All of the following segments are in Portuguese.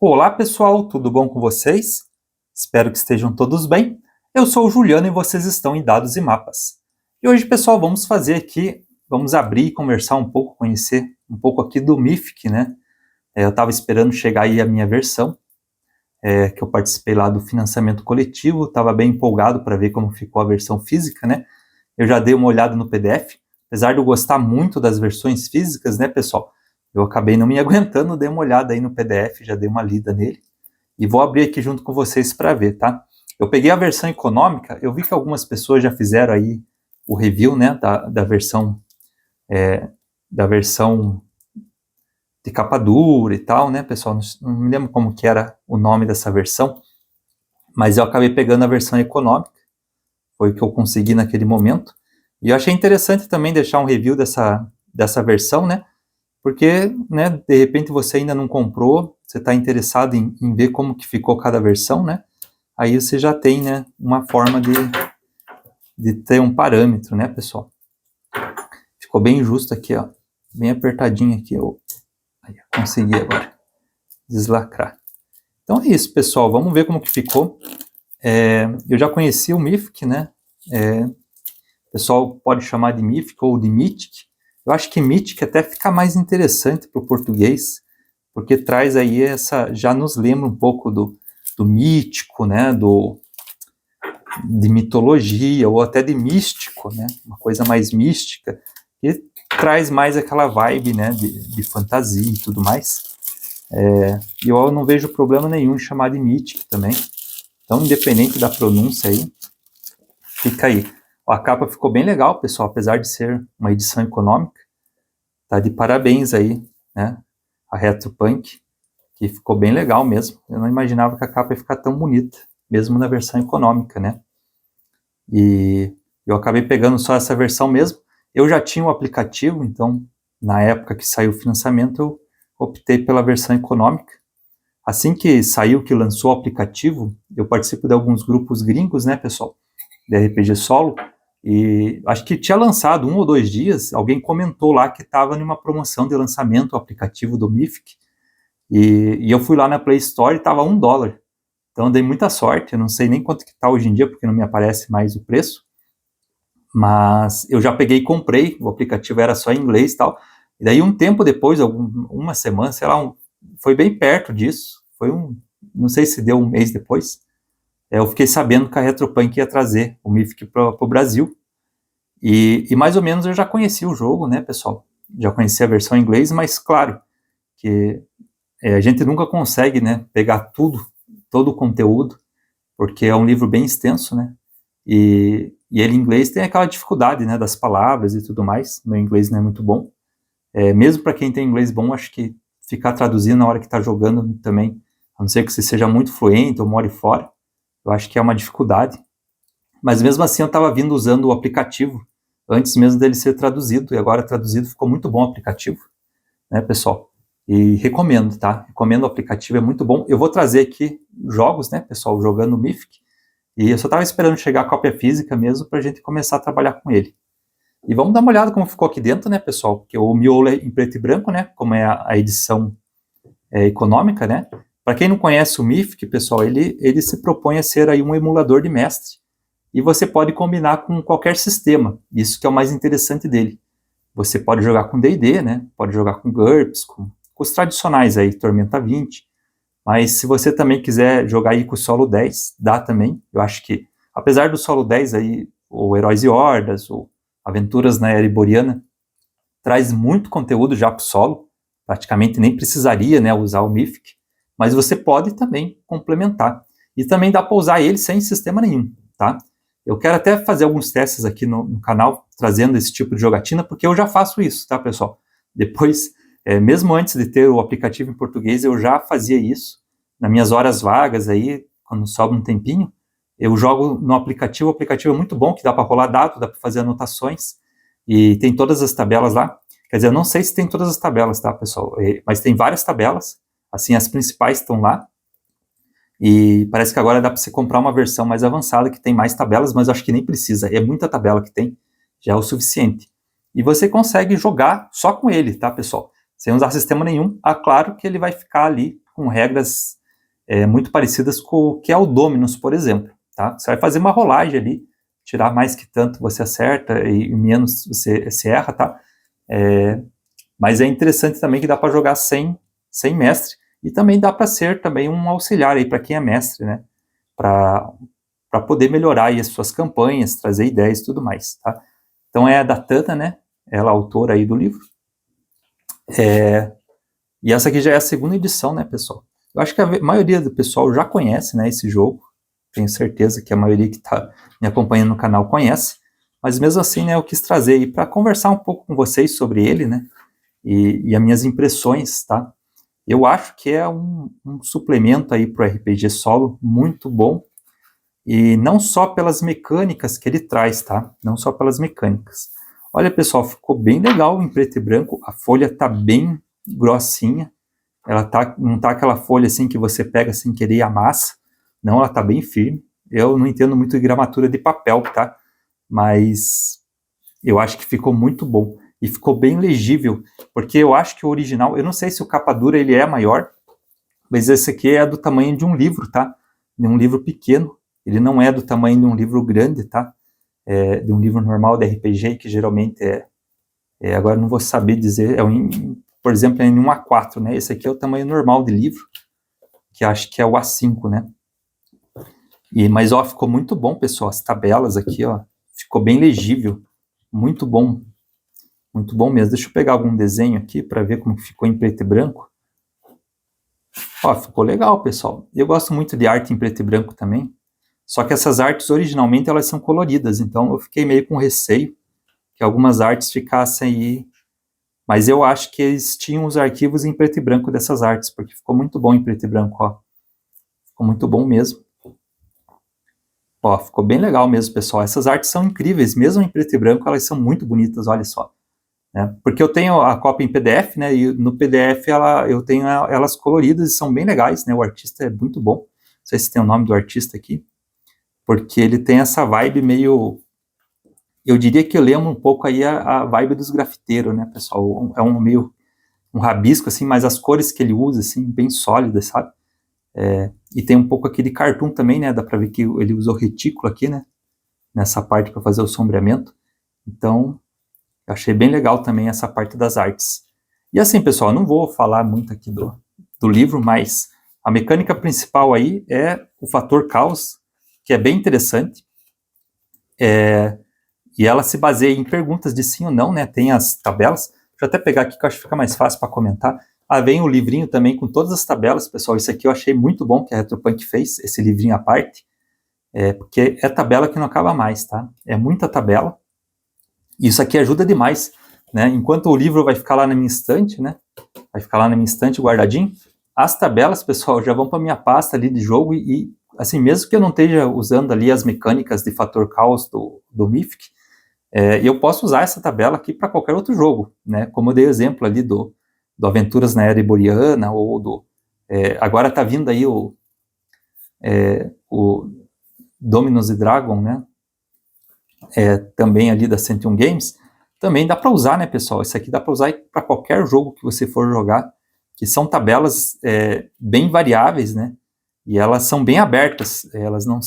Olá pessoal, tudo bom com vocês? Espero que estejam todos bem. Eu sou o Juliano e vocês estão em Dados e Mapas. E hoje, pessoal, vamos abrir e conversar um pouco, conhecer um pouco aqui do Mythic, né? Eu estava esperando chegar aí a minha versão, que eu participei lá do financiamento coletivo, estava bem empolgado para ver como ficou a versão física, né? Eu já dei uma olhada no PDF, apesar de eu gostar muito das versões físicas, né, pessoal? Eu acabei não me aguentando, dei uma olhada aí no PDF, já dei uma lida nele. E vou abrir aqui junto com vocês para ver, tá? Eu peguei a versão econômica, eu vi que algumas pessoas já fizeram aí o review, né, da versão de capa dura e tal, né, pessoal? Não me lembro como que era o nome dessa versão, mas eu acabei pegando a versão econômica, foi o que eu consegui naquele momento. E eu achei interessante também deixar um review dessa versão, né? Porque, né, de repente você ainda não comprou, você está interessado em ver como que ficou cada versão, né? Aí você já tem, né, uma forma de ter um parâmetro, né, pessoal? Ficou bem justo aqui, ó. Bem apertadinho aqui. Aí, consegui agora deslacrar. Então é isso, pessoal. Vamos ver como que ficou. Eu já conheci o Mythic, né? O pessoal pode chamar de Mythic ou de Mythic. Eu acho que Mythic até fica mais interessante para o português, porque traz aí já nos lembra um pouco do mítico, né, de mitologia, ou até de místico, né, uma coisa mais mística, e traz mais aquela vibe, né, de fantasia e tudo mais. E eu não vejo problema nenhum em chamar de Mythic também. Então, independente da pronúncia aí, fica aí. A capa ficou bem legal, pessoal, apesar de ser uma edição econômica. Tá de parabéns aí, né? A Retropunk, que ficou bem legal mesmo. Eu não imaginava que a capa ia ficar tão bonita, mesmo na versão econômica, né? E eu acabei pegando só essa versão mesmo. Eu já tinha o aplicativo, então, na época que saiu o financiamento, eu optei pela versão econômica. Assim que saiu, que lançou o aplicativo, eu participo de alguns grupos gringos, né, pessoal? De RPG solo, e acho que tinha lançado 1 ou 2 dias, alguém comentou lá que estava numa promoção de lançamento o aplicativo do Mythic, e eu fui lá na Play Store e estava $1. Então eu dei muita sorte, eu não sei nem quanto que está hoje em dia, porque não me aparece mais o preço, mas eu já peguei e comprei, o aplicativo era só em inglês e tal, e daí um tempo depois, uma semana, sei lá, foi bem perto disso, não sei se deu um mês depois, eu fiquei sabendo que a Retropunk ia trazer o Mythic para o Brasil. E mais ou menos eu já conhecia o jogo, né, pessoal? Já conhecia a versão em inglês, mas claro que a gente nunca consegue, né, pegar todo o conteúdo, porque é um livro bem extenso, né? E ele em inglês tem aquela dificuldade, né, das palavras e tudo mais. Meu inglês não é muito bom. Mesmo para quem tem inglês bom, acho que ficar traduzindo na hora que está jogando também, a não ser que você seja muito fluente ou more fora, eu acho que é uma dificuldade. Mas mesmo assim eu estava vindo usando o aplicativo, antes mesmo dele ser traduzido, e agora traduzido ficou muito bom o aplicativo, né, pessoal? E recomendo, tá? Recomendo o aplicativo, é muito bom. Eu vou trazer aqui jogos, né, pessoal, jogando Mythic, e eu só estava esperando chegar a cópia física mesmo para a gente começar a trabalhar com ele. E vamos dar uma olhada como ficou aqui dentro, né, pessoal? Porque o miolo é em preto e branco, né, como é a edição econômica, né? Para quem não conhece o Mythic, pessoal, ele se propõe a ser aí um emulador de mestre. E você pode combinar com qualquer sistema. Isso que é o mais interessante dele. Você pode jogar com D&D, né? Pode jogar com GURPS, com os tradicionais aí, Tormenta 20. Mas se você também quiser jogar aí com o Solo 10, dá também. Eu acho que, apesar do Solo 10 aí, o Heróis e Hordas, ou Aventuras na Era Iboriana, traz muito conteúdo já para o solo. Praticamente nem precisaria, né, usar o Mythic. Mas você pode também complementar. E também dá para usar ele sem sistema nenhum, tá? Eu quero até fazer alguns testes aqui no canal, trazendo esse tipo de jogatina, porque eu já faço isso, tá, pessoal? Depois, mesmo antes de ter o aplicativo em português, eu já fazia isso. Nas minhas horas vagas aí, quando sobra um tempinho, eu jogo no aplicativo. O aplicativo é muito bom, que dá para rolar dados, dá para fazer anotações, e tem todas as tabelas lá. Quer dizer, eu não sei se tem todas as tabelas, tá, pessoal? Mas tem várias tabelas, assim, as principais estão lá. E parece que agora dá para você comprar uma versão mais avançada que tem mais tabelas, mas eu acho que nem precisa. É muita tabela que tem, já é o suficiente. E você consegue jogar só com ele, tá, pessoal? Sem usar sistema nenhum. Claro que ele vai ficar ali com regras muito parecidas com o que é o Dominus, por exemplo, tá? Você vai fazer uma rolagem ali, tirar mais que tanto você acerta e menos você erra, tá? Mas é interessante também que dá para jogar sem mestre, e também dá para ser também um auxiliar aí para quem é mestre, né? Para poder melhorar aí as suas campanhas, trazer ideias e tudo mais, tá? Então é da Tana, né? Ela é a autora aí do livro. E essa aqui já é a segunda edição, né, pessoal? Eu acho que a maioria do pessoal já conhece, né, esse jogo. Tenho certeza que a maioria que está me acompanhando no canal conhece. Mas mesmo assim, né, eu quis trazer aí para conversar um pouco com vocês sobre ele, né? E as minhas impressões, tá? Eu acho que é um suplemento aí para o RPG solo muito bom. E não só pelas mecânicas que ele traz, tá? Não só pelas mecânicas. Olha, pessoal, ficou bem legal em preto e branco. A folha tá bem grossinha. Ela não tá aquela folha assim que você pega sem querer e amassa. Não, ela tá bem firme. Eu não entendo muito de gramatura de papel, tá? Mas eu acho que ficou muito bom. E ficou bem legível, porque eu acho que o original, eu não sei se o capa dura ele é maior, mas esse aqui é do tamanho de um livro, tá? De um livro pequeno. Ele não é do tamanho de um livro grande, tá? De um livro normal de RPG, que geralmente agora não vou saber dizer, por exemplo, é em um A4, né? Esse aqui é o tamanho normal de livro, que acho que é o A5, né? Mas, ó, ficou muito bom, pessoal, as tabelas aqui, ó, ficou bem legível, muito bom mesmo. Deixa eu pegar algum desenho aqui para ver como ficou em preto e branco. Ó, ficou legal, pessoal. Eu gosto muito de arte em preto e branco também. Só que essas artes, originalmente, elas são coloridas. Então, eu fiquei meio com receio que algumas artes ficassem aí. Mas eu acho que eles tinham os arquivos em preto e branco dessas artes, porque ficou muito bom em preto e branco, ó. Ficou muito bom mesmo. Ó, ficou bem legal mesmo, pessoal. Essas artes são incríveis. Mesmo em preto e branco, elas são muito bonitas, olha só. Né? Porque eu tenho a cópia em PDF, né? E no PDF eu tenho elas coloridas e são bem legais, né? O artista é muito bom. Não sei se tem o nome do artista aqui. Porque ele tem essa vibe meio... Eu diria que eu lembro um pouco aí a vibe dos grafiteiros, né, pessoal? É meio um rabisco, assim, mas as cores que ele usa, assim, bem sólidas, sabe? E tem um pouco aqui de cartoon também, né? Dá pra ver que ele usou retículo aqui, né? Nessa parte para fazer o sombreamento. Então, eu achei bem legal também essa parte das artes. E assim, pessoal, eu não vou falar muito aqui do livro, mas a mecânica principal aí é o fator caos, que é bem interessante. E ela se baseia em perguntas de sim ou não, né? Tem as tabelas. Deixa eu até pegar aqui que eu acho que fica mais fácil para comentar. Vem o livrinho também com todas as tabelas, pessoal. Isso aqui eu achei muito bom que a Retropunk fez, esse livrinho à parte. Porque é tabela que não acaba mais, tá? É muita tabela. Isso aqui ajuda demais, né? Enquanto o livro vai ficar lá na minha estante, né? Vai ficar lá na minha estante guardadinho. As tabelas, pessoal, já vão para minha pasta ali de jogo e assim, mesmo que eu não esteja usando ali as mecânicas de fator caos do Mythic, eu posso usar essa tabela aqui para qualquer outro jogo, né? Como eu dei exemplo ali do Aventuras na Era Iboriana, ou agora está vindo aí o Dominus e Dragon, né? Também ali da 101 Games, também dá para usar, né, pessoal? Isso aqui dá para usar para qualquer jogo que você for jogar, que são tabelas bem variáveis, né? E elas são bem abertas, elas não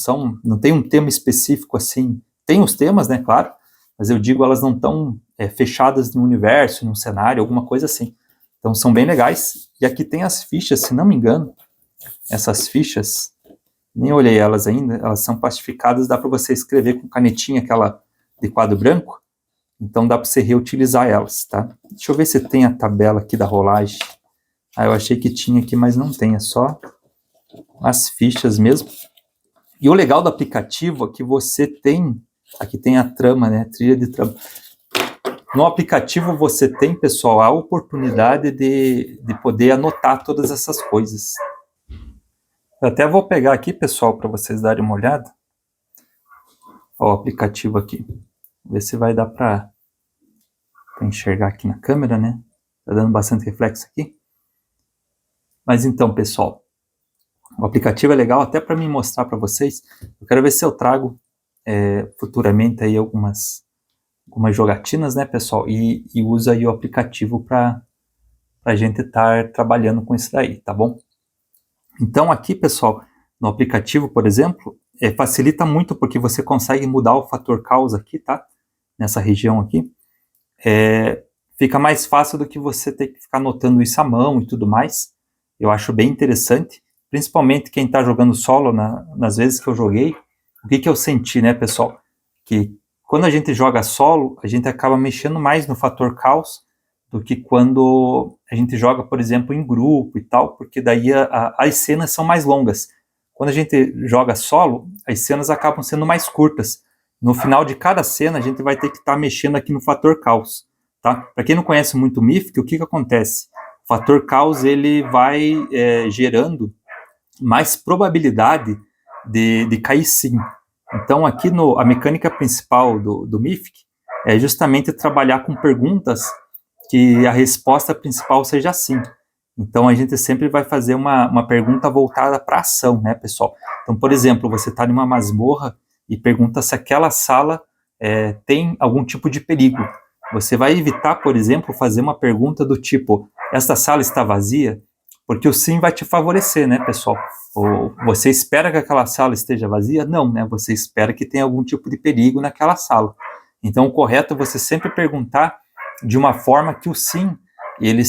tem um tema específico assim. Tem os temas, né, claro, mas eu digo, elas não estão fechadas no universo, num cenário, alguma coisa assim. Então são bem legais. E aqui tem as fichas, se não me engano, essas fichas, nem olhei elas ainda, elas são plastificadas, dá para você escrever com canetinha, aquela de quadro branco, então dá para você reutilizar elas, tá? Deixa eu ver se tem a tabela aqui da rolagem. Eu achei que tinha aqui, mas não tem, é só as fichas mesmo. E o legal do aplicativo é que você tem, aqui tem a trama, né, trilha de trama. No aplicativo você tem, pessoal, a oportunidade de poder anotar todas essas coisas. Eu até vou pegar aqui, pessoal, para vocês darem uma olhada. Ó, o aplicativo aqui. Ver se vai dar para enxergar aqui na câmera, né? Tá dando bastante reflexo aqui. Mas então, pessoal, o aplicativo é legal até para me mostrar para vocês. Eu quero ver se eu trago futuramente aí algumas jogatinas, né, pessoal? E uso aí o aplicativo para a gente estar trabalhando com isso daí, tá bom? Então aqui, pessoal, no aplicativo, por exemplo, facilita muito porque você consegue mudar o fator causa aqui, tá? Nessa região aqui. Fica mais fácil do que você ter que ficar anotando isso à mão e tudo mais. Eu acho bem interessante, principalmente quem está jogando solo, nas vezes que eu joguei. O que eu senti, né, pessoal? Que quando a gente joga solo, a gente acaba mexendo mais no fator caos do que quando a gente joga, por exemplo, em grupo e tal, porque daí as cenas são mais longas. Quando a gente joga solo, as cenas acabam sendo mais curtas. No final de cada cena, a gente vai ter que estar mexendo aqui no fator caos. Tá? Para quem não conhece muito o Mythic, o que acontece? O fator caos ele vai gerando mais probabilidade de cair sim. Então, aqui a mecânica principal do Mythic é justamente trabalhar com perguntas que a resposta principal seja sim. Então, a gente sempre vai fazer uma pergunta voltada para a ação, né, pessoal? Então, por exemplo, você está numa masmorra e pergunta se aquela sala tem algum tipo de perigo. Você vai evitar, por exemplo, fazer uma pergunta do tipo, esta sala está vazia? Porque o sim vai te favorecer, né, pessoal? Ou você espera que aquela sala esteja vazia? Não, né? Você espera que tenha algum tipo de perigo naquela sala. Então, o correto é você sempre perguntar de uma forma que o sim ele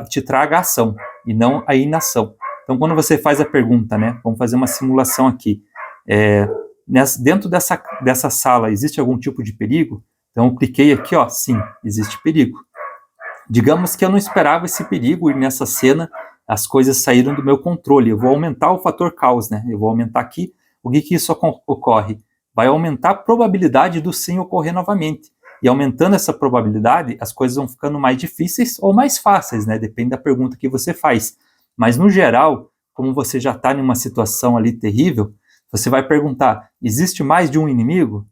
te traga a ação e não a inação. Então, quando você faz a pergunta, né? Vamos fazer uma simulação aqui. Dentro dessa sala, existe algum tipo de perigo? Então, eu cliquei aqui, ó, sim, existe perigo. Digamos que eu não esperava esse perigo e nessa cena as coisas saíram do meu controle. Eu vou aumentar o fator caos, né? Eu vou aumentar aqui. O que isso ocorre? Vai aumentar a probabilidade do sim ocorrer novamente. E aumentando essa probabilidade, as coisas vão ficando mais difíceis ou mais fáceis, né? Depende da pergunta que você faz. Mas, no geral, como você já está em uma situação ali terrível, você vai perguntar, existe mais de um inimigo?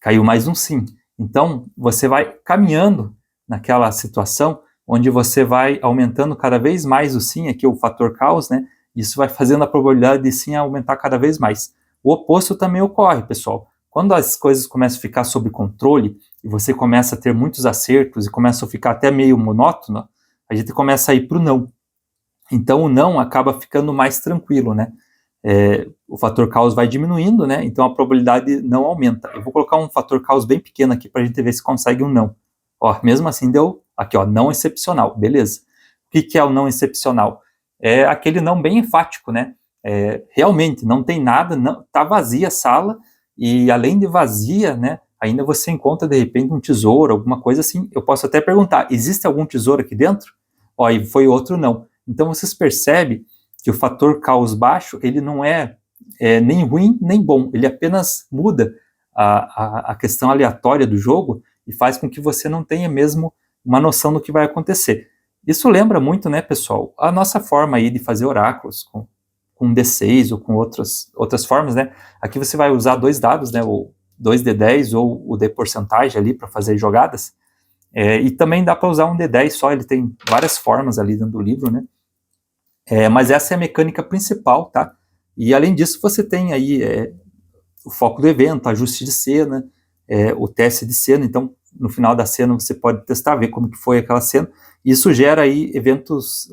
Caiu mais um sim. Então, você vai caminhando naquela situação onde você vai aumentando cada vez mais o sim, aqui o fator caos, né? Isso vai fazendo a probabilidade de sim aumentar cada vez mais. O oposto também ocorre, pessoal. Quando as coisas começam a ficar sob controle e você começa a ter muitos acertos e começa a ficar até meio monótono, a gente começa a ir para o não. Então, o não acaba ficando mais tranquilo, né? O fator caos vai diminuindo, né? Então a probabilidade não aumenta. Eu vou colocar um fator caos bem pequeno aqui para a gente ver se consegue um não. Ó, mesmo assim deu aqui, ó, não excepcional, beleza? O que é o não excepcional? É aquele não bem enfático, né? Realmente não tem nada, não, tá vazia a sala e além de vazia, né? Ainda você encontra de repente um tesouro, alguma coisa assim. Eu posso até perguntar: existe algum tesouro aqui dentro? Ó, e foi outro não. Então vocês percebem que o fator caos baixo, ele não é nem ruim nem bom, ele apenas muda a questão aleatória do jogo e faz com que você não tenha mesmo uma noção do que vai acontecer. Isso lembra muito, né, pessoal, a nossa forma aí de fazer oráculos com D6 ou com outras formas, né? Aqui você vai usar 2 dados, né, o 2D10 ou o D porcentagem ali para fazer jogadas, e também dá para usar um D10 só, ele tem várias formas ali dentro do livro, né? Mas essa é a mecânica principal, tá? E além disso, você tem aí o foco do evento, ajuste de cena, o teste de cena. Então, no final da cena, você pode testar, ver como que foi aquela cena. Isso gera aí eventos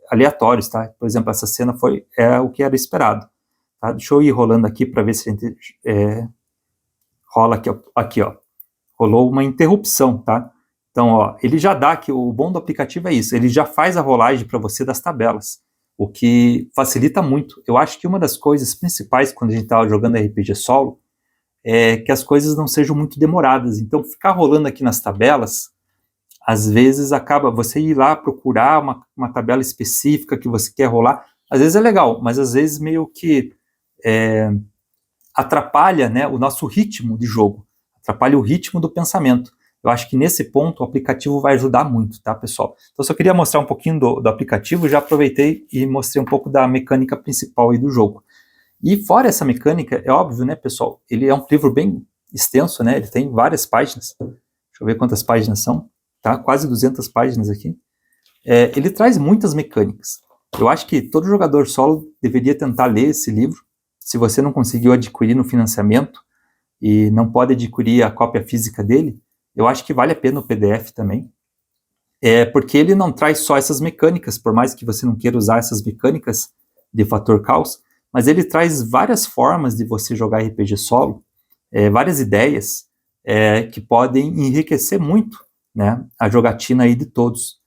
aleatórios, tá? Por exemplo, essa cena foi o que era esperado. Tá? Deixa eu ir rolando aqui para ver se a gente rola aqui, ó. Rolou uma interrupção, tá? Então, ó, ele já dá que o bom do aplicativo é isso, ele já faz a rolagem para você das tabelas, o que facilita muito. Eu acho que uma das coisas principais quando a gente está jogando RPG solo é que as coisas não sejam muito demoradas. Então, ficar rolando aqui nas tabelas, às vezes acaba você ir lá procurar uma tabela específica que você quer rolar. Às vezes é legal, mas às vezes meio que atrapalha, né, o nosso ritmo de jogo, atrapalha o ritmo do pensamento. Eu acho que nesse ponto o aplicativo vai ajudar muito, tá, pessoal? Então, só queria mostrar um pouquinho do aplicativo, já aproveitei e mostrei um pouco da mecânica principal aí do jogo. E fora essa mecânica, é óbvio, né, pessoal, ele é um livro bem extenso, né, ele tem várias páginas, deixa eu ver quantas páginas são, tá, quase 200 páginas aqui. Ele traz muitas mecânicas. Eu acho que todo jogador solo deveria tentar ler esse livro. Se você não conseguiu adquirir no financiamento e não pode adquirir a cópia física dele, eu acho que vale a pena o PDF também, porque ele não traz só essas mecânicas, por mais que você não queira usar essas mecânicas, de Fator Caos, mas ele traz várias formas de você jogar RPG solo, várias ideias que podem enriquecer muito, né, a jogatina aí de todos.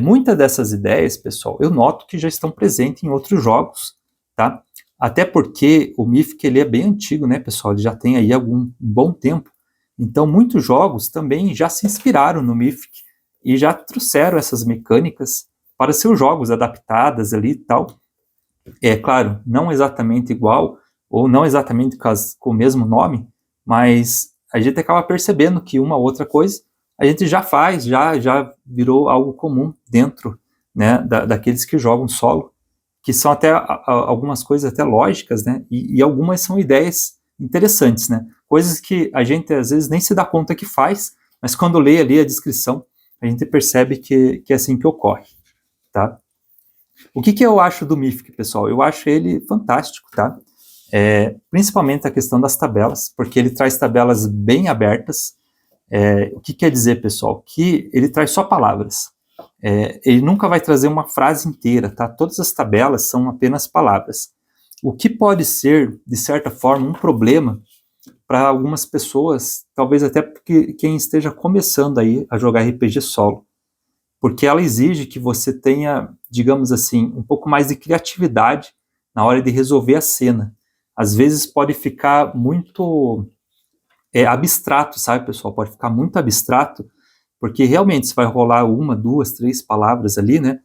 Muitas dessas ideias, pessoal, eu noto que já estão presentes em outros jogos, tá? Até porque o Mythic ele é bem antigo, né, pessoal? Ele já tem aí um bom tempo. Então, muitos jogos também já se inspiraram no Mythic e já trouxeram essas mecânicas para seus jogos adaptadas ali e tal. É claro, não exatamente igual, ou não exatamente com o mesmo nome, mas a gente acaba percebendo que uma outra coisa a gente já faz, já virou algo comum dentro, né, daqueles que jogam solo, que são até algumas coisas até lógicas, né, e algumas são ideias interessantes, né, coisas que a gente às vezes nem se dá conta que faz, mas quando lê ali a descrição, a gente percebe que é assim que ocorre, tá? O que eu acho do Mythic, pessoal? Eu acho ele fantástico, tá? Principalmente a questão das tabelas, porque ele traz tabelas bem abertas. O que quer dizer, pessoal? Que ele traz só palavras. Ele nunca vai trazer uma frase inteira, tá? Todas as tabelas são apenas palavras. O que pode ser, de certa forma, um problema para algumas pessoas, talvez até porque quem esteja começando aí a jogar RPG solo, porque ela exige que você tenha, digamos assim, um pouco mais de criatividade na hora de resolver a cena. Às vezes pode ficar muito abstrato, sabe, pessoal? Pode ficar muito abstrato, porque realmente você vai rolar uma, duas, três palavras ali, né?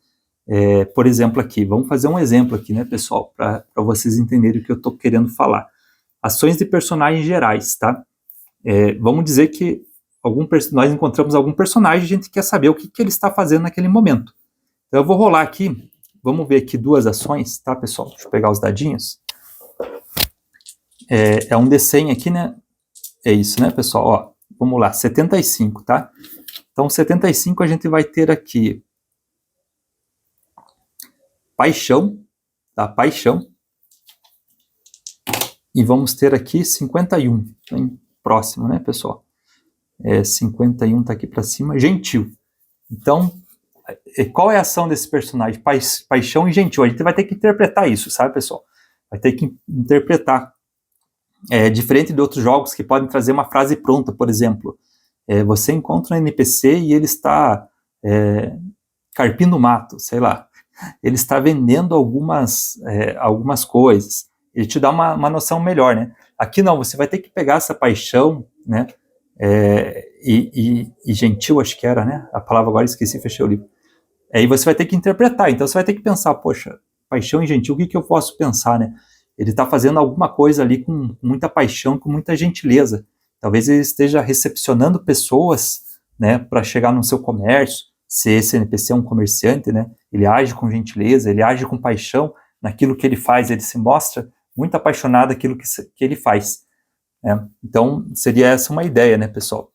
Por exemplo aqui, vamos fazer um exemplo aqui, né, pessoal, para vocês entenderem o que eu estou querendo falar. Ações de personagens gerais, tá? Vamos dizer que nós encontramos algum personagem e a gente quer saber o que ele está fazendo naquele momento. Então eu vou rolar aqui, vamos ver aqui duas ações, tá, pessoal? Deixa eu pegar os dadinhos. É um D100 aqui, né? É isso, né, pessoal? Ó, vamos lá, 75, tá? Então 75 a gente vai ter aqui paixão, tá? Paixão. E vamos ter aqui 51, bem próximo, né, pessoal? 51 tá aqui para cima, gentil. Então, qual é a ação desse personagem? Paixão e gentil. A gente vai ter que interpretar isso, sabe, pessoal? Vai ter que interpretar. Diferente de outros jogos que podem trazer uma frase pronta, por exemplo. Você encontra um NPC e ele está carpindo mato, sei lá. Ele está vendendo algumas coisas. Ele te dá uma noção melhor, né? Aqui não, você vai ter que pegar essa paixão, né? E gentil, acho que era, né? A palavra agora esqueci, fechei o livro. E você vai ter que interpretar, então você vai ter que pensar, poxa, paixão e gentil, o que eu posso pensar, né? Ele está fazendo alguma coisa ali com muita paixão, com muita gentileza. Talvez ele esteja recepcionando pessoas, né, para chegar no seu comércio. Se esse NPC é um comerciante, né, ele age com gentileza, ele age com paixão naquilo que ele faz, ele se mostra muito apaixonado naquilo que ele faz. Né? Então, seria essa uma ideia, né, pessoal?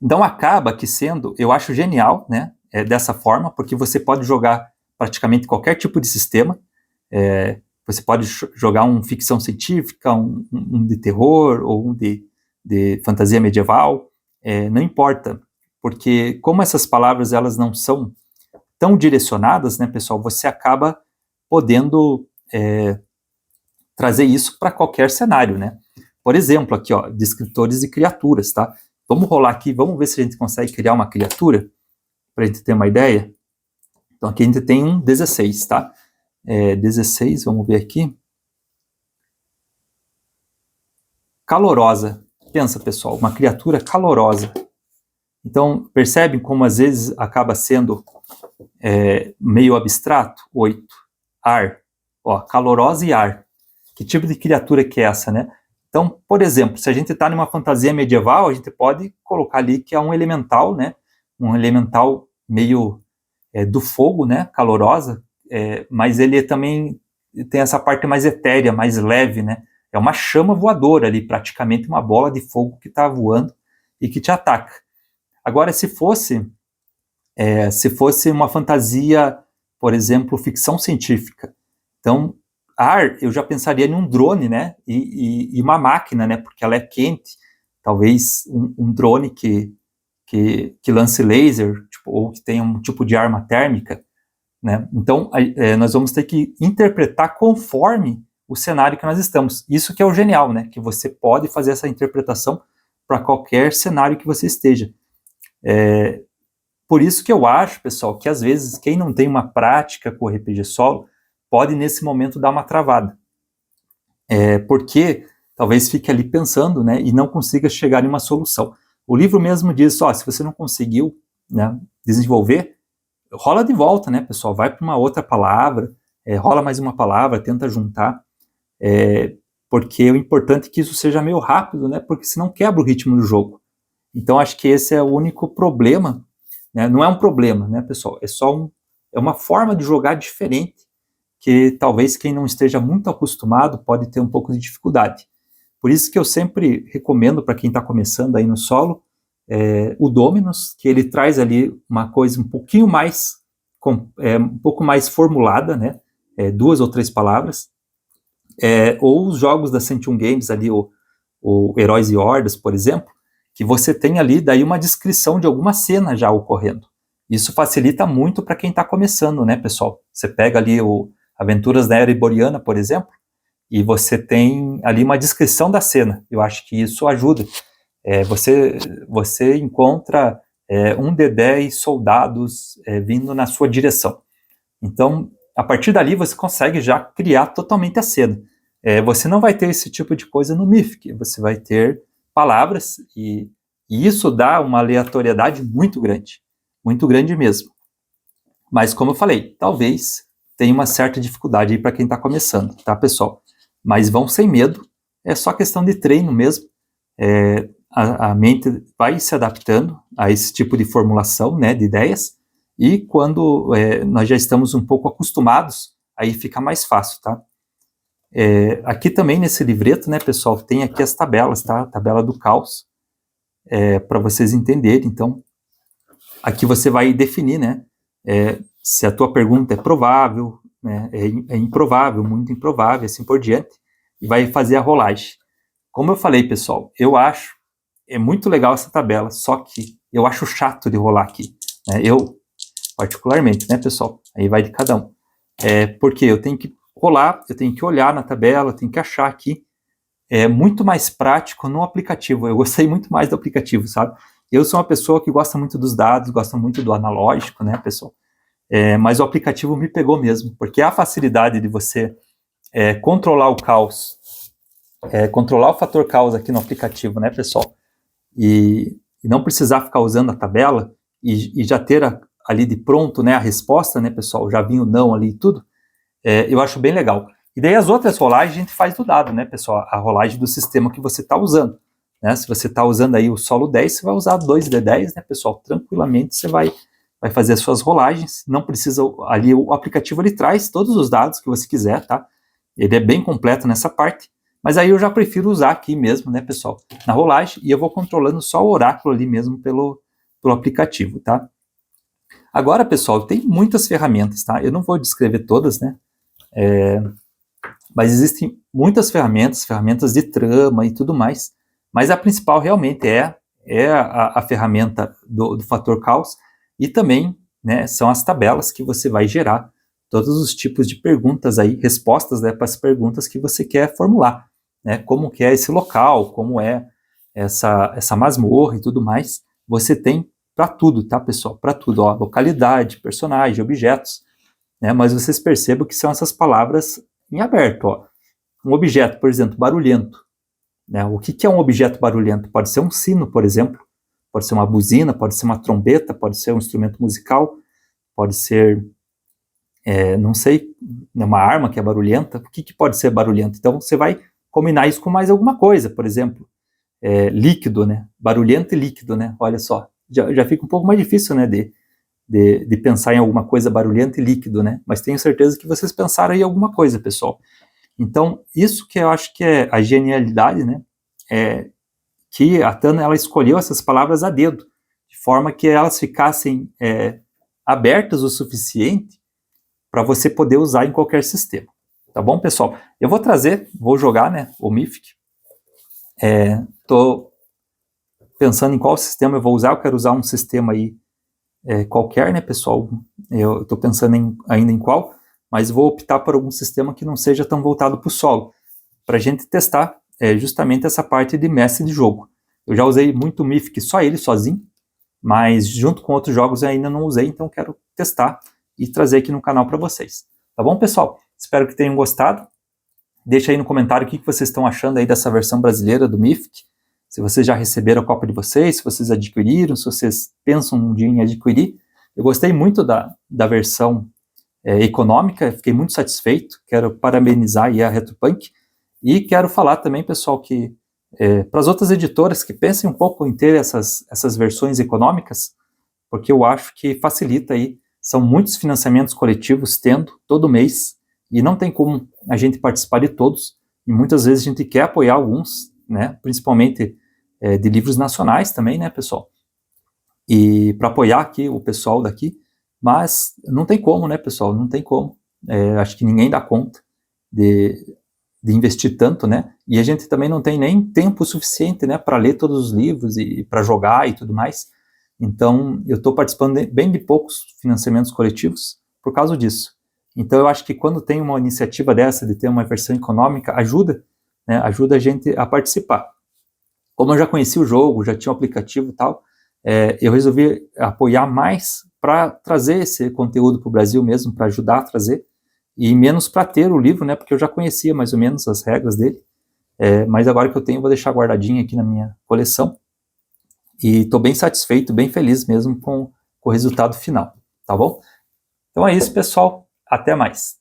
Então, acaba que sendo, eu acho genial, né, dessa forma, porque você pode jogar praticamente qualquer tipo de sistema. Você pode jogar um ficção científica, um de terror, ou um de fantasia medieval, não importa, porque como essas palavras elas não são tão direcionadas, né, pessoal, você acaba podendo trazer isso para qualquer cenário, né? Por exemplo, aqui, ó, descritores de criaturas, tá? Vamos rolar aqui, vamos ver se a gente consegue criar uma criatura, para a gente ter uma ideia. Então aqui a gente tem um 16, tá? 16, vamos ver aqui. Calorosa. Pensa, pessoal, uma criatura calorosa. Então, percebem como às vezes acaba sendo meio abstrato? 8. Ar. Ó, calorosa e ar. Que tipo de criatura que é essa, né? Então, por exemplo, se a gente está numa fantasia medieval, a gente pode colocar ali que é um elemental, né? Um elemental meio do fogo, né? Calorosa. Mas ele também tem essa parte mais etérea, mais leve, né? É uma chama voadora ali, praticamente uma bola de fogo que está voando e que te ataca. Agora, se fosse uma fantasia, por exemplo, ficção científica, então, ar, eu já pensaria em um drone, né? E uma máquina, né? Porque ela é quente. Talvez um drone que lance laser, tipo, ou que tenha um tipo de arma térmica. né? Então, nós vamos ter que interpretar conforme o cenário que nós estamos. Isso que é o genial, né? Que você pode fazer essa interpretação para qualquer cenário que você esteja. Por isso que eu acho, pessoal, que às vezes quem não tem uma prática com o RPG solo pode nesse momento dar uma travada. Porque talvez fique ali pensando, né, e não consiga chegar em uma solução. O livro mesmo diz, se você não conseguiu, né, desenvolver, rola de volta, né, pessoal, vai para uma outra palavra, rola mais uma palavra, tenta juntar, porque o importante é que isso seja meio rápido, né, porque senão quebra o ritmo do jogo. Então acho que esse é o único problema, né, não é um problema, né, pessoal, é uma forma de jogar diferente, que talvez quem não esteja muito acostumado pode ter um pouco de dificuldade. Por isso que eu sempre recomendo para quem está começando aí no solo, o Dominus, que ele traz ali uma coisa um pouquinho mais, um pouco mais formulada, né? 2 ou 3 palavras, ou os jogos da 101 Games ali, o Heróis e Hordas, por exemplo, que você tem ali daí uma descrição de alguma cena já ocorrendo. Isso facilita muito para quem está começando, né, pessoal? Você pega ali Aventuras da Era Iboriana, por exemplo, e você tem ali uma descrição da cena. Eu acho que isso ajuda. Você encontra um de 10 soldados vindo na sua direção. Então, a partir dali, você consegue já criar totalmente a cena. Você não vai ter esse tipo de coisa no Mythic. Você vai ter palavras e isso dá uma aleatoriedade muito grande mesmo. Mas, como eu falei, talvez tenha uma certa dificuldade aí para quem está começando, tá, pessoal? Mas vão sem medo, é só questão de treino mesmo. A mente vai se adaptando a esse tipo de formulação, né, de ideias, e quando nós já estamos um pouco acostumados, aí fica mais fácil, tá? Aqui também nesse livreto, né, pessoal, tem aqui as tabelas, tá? A tabela do caos, para vocês entenderem. Então, aqui você vai definir, né, se a tua pergunta é provável, né, é improvável, muito improvável, assim por diante, e vai fazer a rolagem. Como eu falei, pessoal, eu acho muito legal essa tabela, só que eu acho chato de rolar aqui, né, eu, particularmente, né, pessoal, aí vai de cada um, porque eu tenho que rolar, eu tenho que olhar na tabela, eu tenho que achar aqui, é muito mais prático no aplicativo, eu gostei muito mais do aplicativo, sabe? Eu sou uma pessoa que gosta muito dos dados, gosta muito do analógico, né, pessoal? Mas o aplicativo me pegou mesmo, porque a facilidade de você controlar o caos, controlar o fator caos aqui no aplicativo, né, pessoal? E não precisar ficar usando a tabela e já ter ali de pronto, né, a resposta, né, pessoal? Já vinha o não ali e tudo. Eu acho bem legal. E daí as outras rolagens a gente faz do dado, né, pessoal? A rolagem do sistema que você está usando. Né? Se você está usando aí o solo 10, você vai usar 2d10, né, pessoal? Tranquilamente você vai fazer as suas rolagens. Não precisa, ali o aplicativo ele traz todos os dados que você quiser, tá? Ele é bem completo nessa parte. Mas aí eu já prefiro usar aqui mesmo, né, pessoal? Na rolagem, e eu vou controlando só o oráculo ali mesmo pelo aplicativo, tá? Agora, pessoal, tem muitas ferramentas, tá? Eu não vou descrever todas, né? Mas existem muitas ferramentas de trama e tudo mais, mas a principal realmente é a ferramenta do fator caos, e também, né, são as tabelas que você vai gerar todos os tipos de perguntas aí, respostas, né, para as perguntas que você quer formular, né, como que é esse local, como é essa masmorra e tudo mais, você tem para tudo, tá, pessoal? Para tudo, ó, localidade, personagem, objetos, né, mas vocês percebam que são essas palavras em aberto, ó. Um objeto, por exemplo, barulhento, né? O que é um objeto barulhento? Pode ser um sino, por exemplo, pode ser uma buzina, pode ser uma trombeta, pode ser um instrumento musical, pode ser, não sei, uma arma que é barulhenta. O que pode ser barulhento? Então você vai combinar isso com mais alguma coisa, por exemplo, líquido, né? Barulhento e líquido, né? Olha só, já fica um pouco mais difícil, né, de pensar em alguma coisa barulhenta e líquido, né? Mas tenho certeza que vocês pensaram em alguma coisa, pessoal. Então, isso que eu acho que é a genialidade, né? Que a Tana, ela escolheu essas palavras a dedo, de forma que elas ficassem abertas o suficiente para você poder usar em qualquer sistema. Tá bom, pessoal? Eu vou jogar, né, o Mythic. Tô pensando em qual sistema eu vou usar. Eu quero usar um sistema aí qualquer, né, pessoal? Eu estou pensando ainda em qual, mas vou optar por algum sistema que não seja tão voltado para o solo, para a gente testar justamente essa parte de mestre de jogo. Eu já usei muito o Mythic, só ele sozinho, mas junto com outros jogos eu ainda não usei, então quero testar e trazer aqui no canal para vocês. Tá bom, pessoal? Espero que tenham gostado. Deixa aí no comentário o que vocês estão achando aí dessa versão brasileira do Mythic. Se vocês já receberam a cópia de vocês, se vocês adquiriram, se vocês pensam um dia em adquirir. Eu gostei muito da versão econômica, fiquei muito satisfeito. Quero parabenizar aí a Retropunk. E quero falar também, pessoal, que para as outras editoras que pensem um pouco em ter essas versões econômicas, porque eu acho que facilita aí. São muitos financiamentos coletivos tendo todo mês, e não tem como a gente participar de todos, e muitas vezes a gente quer apoiar alguns, né, principalmente de livros nacionais também, né, pessoal, e para apoiar aqui o pessoal daqui, mas não tem como, né, pessoal, não tem como, acho que ninguém dá conta de investir tanto, né, e a gente também não tem nem tempo suficiente, né, para ler todos os livros e para jogar e tudo mais. Então, eu estou participando bem de poucos financiamentos coletivos por causa disso. Então, eu acho que quando tem uma iniciativa dessa, de ter uma versão econômica, ajuda, né, ajuda a gente a participar. Como eu já conhecia o jogo, já tinha o aplicativo e tal, eu resolvi apoiar mais para trazer esse conteúdo para o Brasil mesmo, para ajudar a trazer, e menos para ter o livro, né, porque eu já conhecia mais ou menos as regras dele, mas agora que eu tenho, vou deixar guardadinho aqui na minha coleção. E estou bem satisfeito, bem feliz mesmo com o resultado final, tá bom? Então é isso, pessoal. Até mais.